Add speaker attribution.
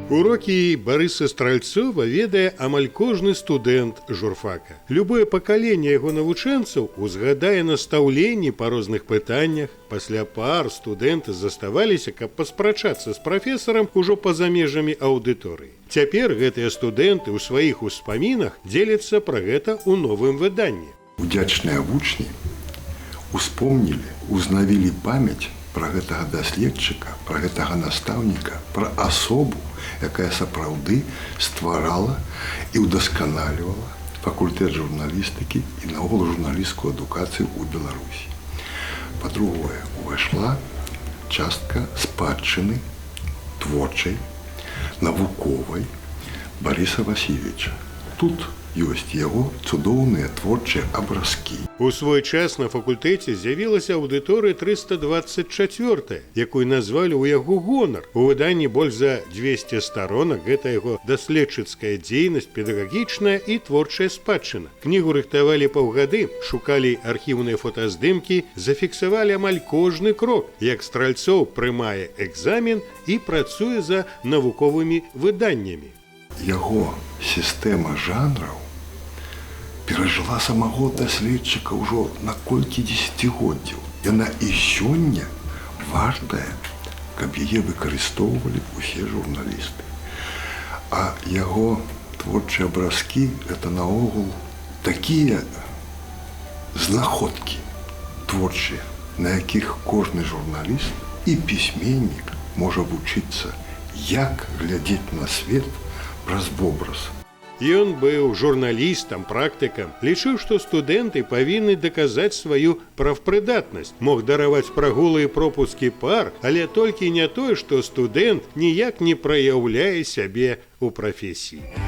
Speaker 1: Урокі Барыса Стральцова ведае амаль кожны студэнт журфака. Любое пакаленне яго навучэнцаў узгадае настаўленні па розных пытаннях. Пасля пар студэнты заставаліся, каб паспрачацца з прафесарам ужо па-за межамі аўдыторыі. Цяпер гэтыя студэнты ў сваіх успамінах дзеляцца пра гэта ў новым выданні.
Speaker 2: Удзячныя вучні успомнілі, узнавілі памяць пра гэтага даследчыка, пра гэтага настаўніка, пра асобу, якая сапраўды стварала і ўдасканалівала факультэт журналістыкі і наогул журналісцкую адукацыю ў Беларусі. Па-другое, увайшла частка спадчыны творчай, навуковай Барыса Васильевича. Тут ёсць яго цудоўныя творчыя абразкі.
Speaker 1: У свой час на факультэце з'явілася аўдыторыя 324, якую назвалі ў яго гонар. У выданні больш за 200 старонак, гэта яго даследчыцкая дзейнасць, педагагічная і творчая спадчына. Кнігу рыхтавалі паўгады, шукалі архіўныя фотаздымкі, зафіксавалі амаль кожны крок, як Стральцоў прымае экзамен і працуе за навуковымі выданнямі.
Speaker 2: Яго сістэма жанраў перажыла самого даследчыка ўжо на колькі дзесяцігоддзяў. Яна і сёння вартая, каб яе выкарыстоўвалі ўсе журналісты. А яго творчыя абразкі – гэта наогул такія знаходкі творчыя, на якіх кожны журналіст і пісьменнік можа вучыцца, як глядзець на свет праз вобраз.
Speaker 1: Ён быў журналістам, практыкам, лічыў, што студэнты павінны даказаць сваю прафпрыдатнасць. Мог дараваць прагулы і пропускі пар, але толькі не тое, што студэнт ніяк не праяўляе сябе ў прафесіі.